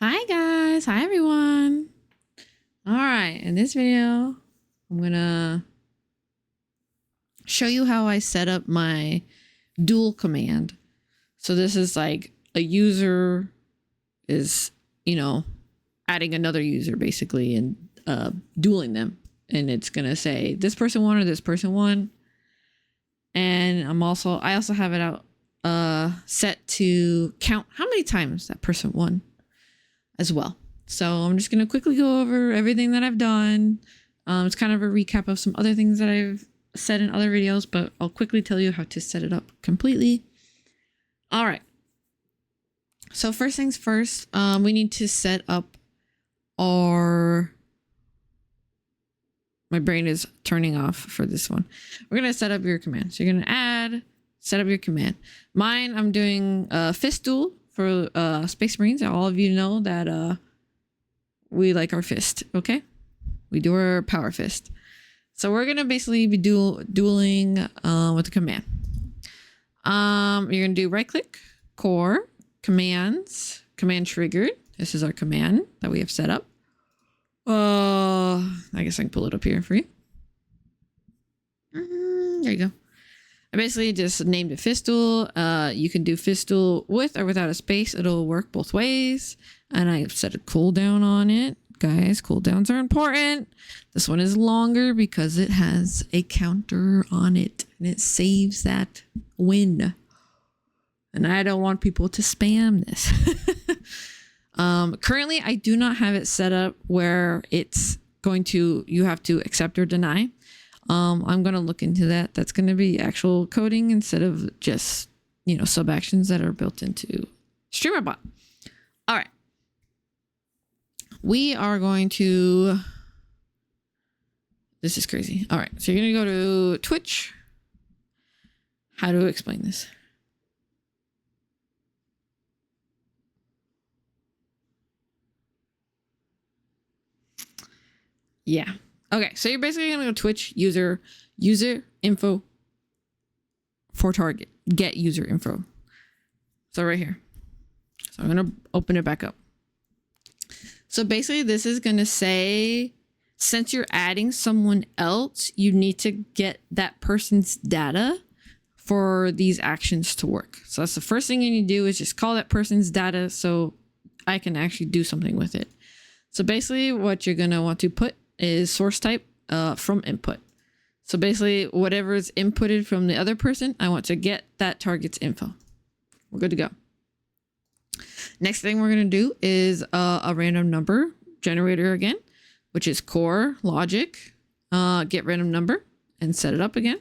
Hi guys, hi everyone. All right, in this video, I'm gonna show you how I set up my duel command. So this is like a user is, adding another user basically and dueling them. And it's gonna say this person won or this person won. And I also have it out set to count how many times that person won as well. So I'm just going to quickly go over everything that I've done. It's kind of a recap of some other things that I've said in other videos, but I'll quickly tell you how to set it up completely. All right. So first things first, we need to set up my brain is turning off for this one. We're going to set up your command. So you're going to set up your command. Mine, I'm doing fist duel for Space Marines. All of you know that we like our fist, okay? We do our power fist. So we're going to basically be dueling with the command. You're going to do right click, core, commands, command triggered. This is our command that we have set up. I guess I can pull it up here for you. There you go. I basically just named it fist duel. You can do fist duel with or without a space. It'll work both ways. And I set a cooldown on it. Guys, cooldowns are important. This one is longer because it has a counter on it. And it saves that win. And I don't want people to spam this. Currently, I do not have it set up where you have to accept or deny. I'm going to look into that. That's going to be actual coding instead of just, sub actions that are built into StreamerBot. All right. We are going to, this is crazy. All right. So you're going to go to Twitch. How to explain this? Yeah. Okay, so you're basically gonna go Twitch user info for target, get user info. So right here. So I'm gonna open it back up. So basically this is gonna say, since you're adding someone else, you need to get that person's data for these actions to work. So that's the first thing you need to do is just call that person's data so I can actually do something with it. So basically what you're gonna want to put is source type from input. So basically whatever is inputted from the other person, I want to get that target's info. We're good to go. Next thing we're going to do is a random number generator again, which is core logic, get random number and set it up again.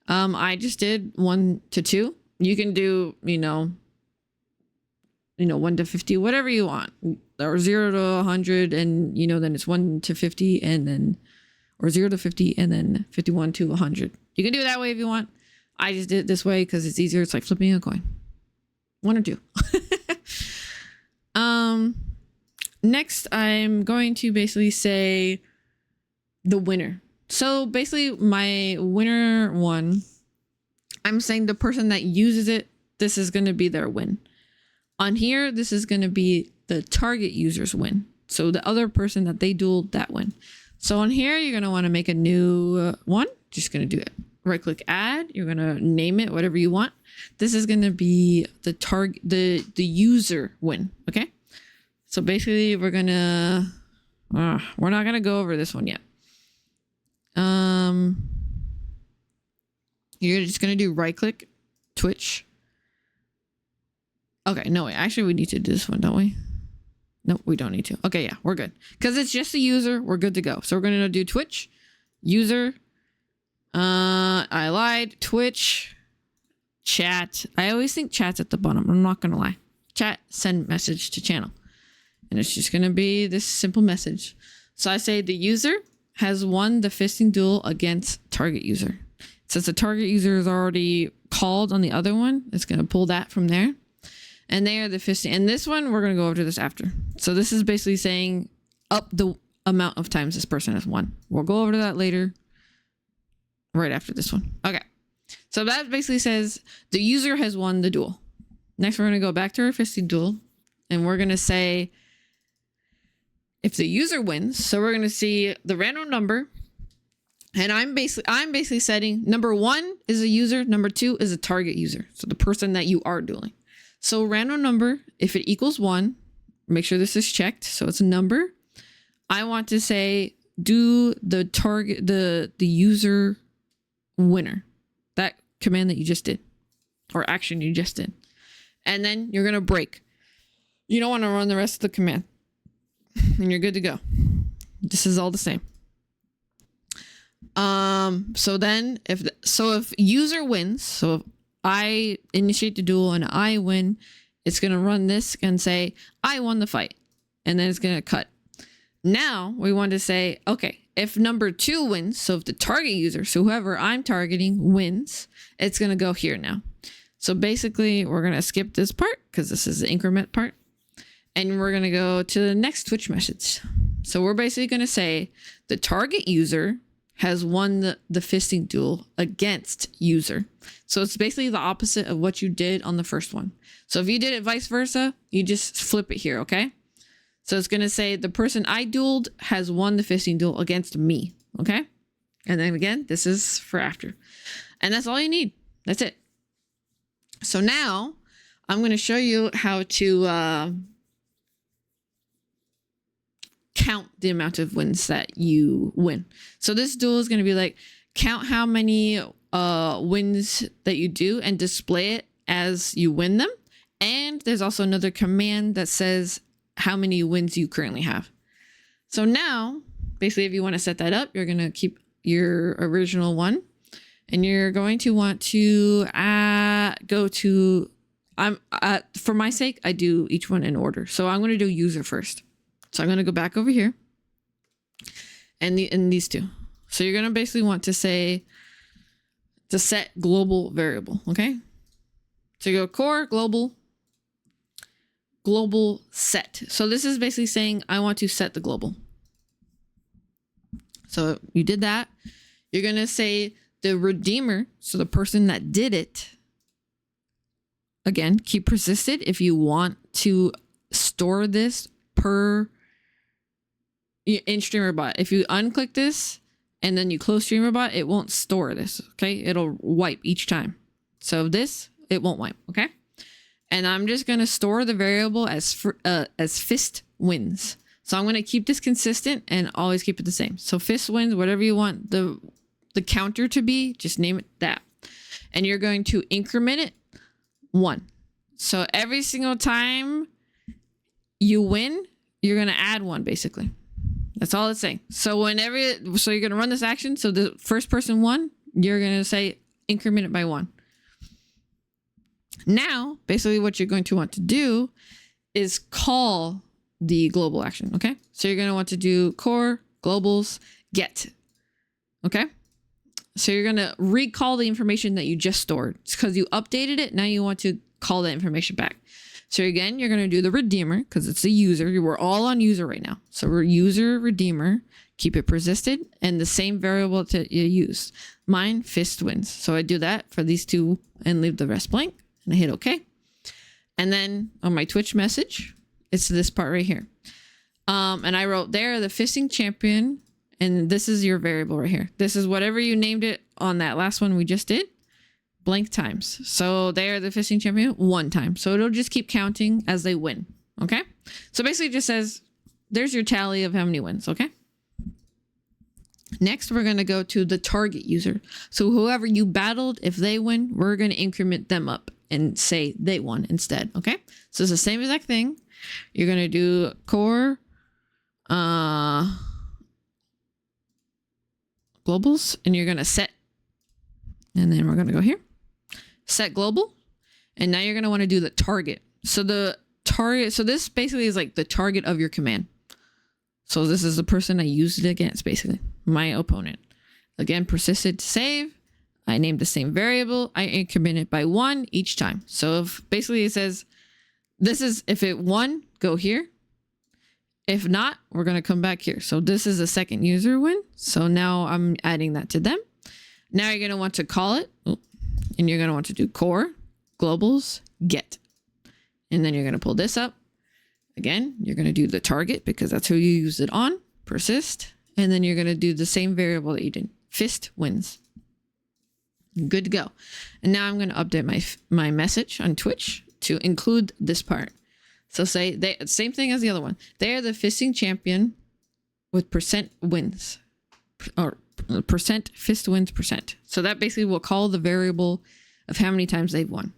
I just did 1 to 2. You can do, 1 to 50, whatever you want, or 0 to 100, and then it's 1 to 50, and then, or 0 to 50, and then 51 to 100. You can do it that way if you want. I just did it this way because it's easier. It's like flipping a coin. 1 or 2. Next, I'm going to basically say the winner. So basically, my winner one, I'm saying the person that uses it, this is going to be their win. On here, this is going to be the target user's win. So the other person that they dueled, that win. So on here, you're going to want to make a new one. Just going to do it. Right click add. You're going to name it whatever you want. This is going to be the target, the user win. Okay. So basically we're not going to go over this one yet. You're just going to do right click Twitch. Okay, no, wait. Actually, we need to do this one, don't we? No, we don't need to. Okay, yeah, we're good. Because it's just a user, we're good to go. So we're going to do Twitch, user. I lied. Twitch, chat. I always think chat's at the bottom. I'm not going to lie. Chat, send message to channel. And it's just going to be this simple message. So I say the user has won the fisting duel against target user. Since the target user is already called on the other one, it's going to pull that from there. And they are the fisting. And this one, we're going to go over to this after. So this is basically saying up the amount of times this person has won. We'll go over to that later, right after this one. Okay. So that basically says the user has won the duel. Next, we're going to go back to our fisting duel. And we're going to say if the user wins, so we're going to see the random number. And I'm basically setting number 1 is a user, number 2 is a target user. So the person that you are dueling. So random number, if it equals 1, make sure this is checked. So it's a number. I want to say do the target, the user winner. That command that you just did, or action you just did. And then you're going to break. You don't want to run the rest of the command. And you're good to go. This is all the same. So then if user wins, so if I initiate the duel and I win, it's going to run this and say, I won the fight. And then it's going to cut. Now we want to say, okay, if number 2 wins, so if the target user, so whoever I'm targeting wins, it's going to go here now. So basically we're going to skip this part because this is the increment part. And we're going to go to the next Twitch message. So we're basically going to say the target user has won the fisting duel against user. So it's basically the opposite of what you did on the first one. So if you did it vice versa, you just flip it here, okay? So it's going to say the person I dueled has won the fisting duel against me, okay? And then again, this is for after. And that's all you need. That's it. So now I'm going to show you how to count the amount of wins that you win. So this duel is going to be like, count how many wins that you do and display it as you win them. And there's also another command that says how many wins you currently have. So now, basically, if you want to set that up, you're going to keep your original one. And you're going to want to go to, for my sake, I do each one in order. So I'm going to do user first. So I'm going to go back over here and these two. So you're going to basically want to say to set global variable. Okay. So you go core global set. So this is basically saying I want to set the global. So you did that. You're going to say the redeemer. So the person that did it, again, keep persisted. If you want to store this in StreamerBot, if you unclick this and then you close StreamerBot, it won't store this. Okay. It'll wipe each time. So this, it won't wipe. Okay. And I'm just going to store the variable as fist wins. So I'm going to keep this consistent and always keep it the same. So fist wins, whatever you want the counter to be, just name it that. And you're going to increment it 1. So every single time you win, you're going to add 1 basically. That's all it's saying. So you're going to run this action. So the first person won, you're going to say increment it by 1. Now, basically what you're going to want to do is call the global action, okay? So you're going to want to do core globals get, okay? So you're going to recall the information that you just stored. It's because you updated it. Now you want to call that information back. So again, you're going to do the redeemer because it's a user. We're all on user right now. So we're user redeemer, keep it persisted, and the same variable that you use. Mine, fist wins. So I do that for these two and leave the rest blank. And I hit OK. And then on my Twitch message, it's this part right here. And I wrote there, the fisting champion. And this is your variable right here. This is whatever you named it on that last one we just did. Blank times. So they are the fisting champion 1 time. So it'll just keep counting as they win. Okay. So basically it just says, there's your tally of how many wins. Okay. Next, we're going to go to the target user. So whoever you battled, if they win, we're going to increment them up and say they won instead. Okay. So it's the same exact thing. You're going to do core, globals, and you're going to set, and then we're going to go here, set global. And now you're going to want to do the target. So the target, so this basically is like the target of your command. So this is the person I used it against, basically my opponent. Again, persisted to save. I named the same variable. I increment it by 1 each time. So if basically it says, this is, if it won, go here. If not, we're going to come back here. So this is a second user win. So now I'm adding that to them. Now you're going to want to call it. And you're going to want to do core, globals, get. And then you're going to pull this up. Again, you're going to do the target because that's who you use it on. Persist. And then you're going to do the same variable that you did. Fist wins. Good to go. And now I'm going to update my message on Twitch to include this part. So say same thing as the other one. They are the fisting champion with percent wins, or percent fist wins percent. So that basically will call the variable of how many times they've won.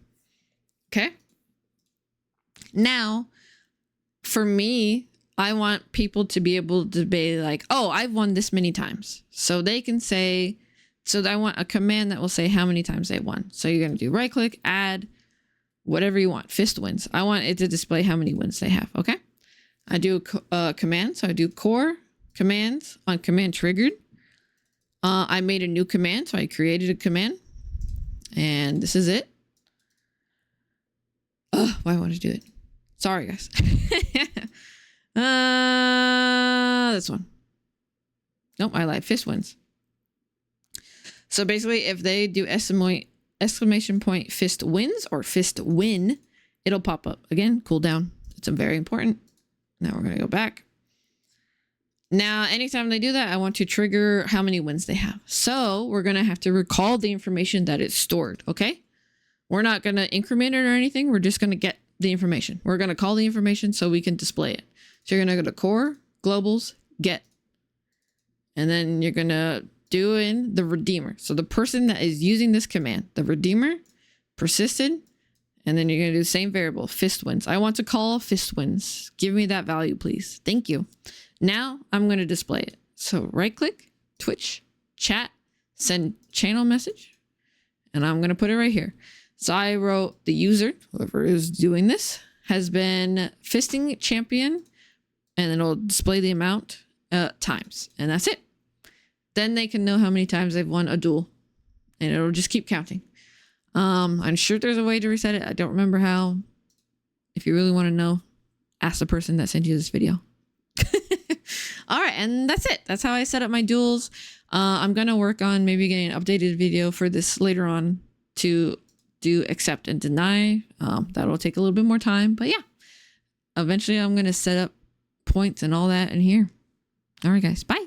Okay. Now, for me, I want people to be able to be like, oh, I've won this many times. So they can say, so I want a command that will say how many times they won. So you're going to do right click, add, whatever you want, fist wins. I want it to display how many wins they have. Okay. I do a command. So I do core commands on command triggered. I made a new command. So I created a command and this is it. Oh, why want to do it? Sorry, guys. This one. Nope, I lied. Fist wins. So basically, if they do exclamation point fist wins or fist win, it'll pop up. Again, cooldown. It's very important. Now we're going to go back. Now, anytime they do that, I want to trigger how many wins they have. So we're going to have to recall the information that it's stored. Okay. We're not going to increment it or anything. We're just going to get the information. We're going to call the information so we can display it. So you're going to go to core, globals, get. And then you're going to do in the redeemer. So the person that is using this command, the redeemer, persisted. And then you're going to do the same variable, fist wins. I want to call fist wins. Give me that value, please. Thank you. Now I'm going to display it. So right click, Twitch, chat, send channel message. And I'm going to put it right here. So I wrote the user, whoever is doing this, has been fisting champion, and then it'll display the amount times, and that's it. Then they can know how many times they've won a duel, and it'll just keep counting. I'm sure there's a way to reset it. I don't remember how. If you really want to know, ask the person that sent you this video. All right, and that's it. That's how I set up my duels. I'm going to work on maybe getting an updated video for this later on to do accept and deny. That'll take a little bit more time, but yeah, eventually I'm going to set up points and all that in here. All right, guys, bye.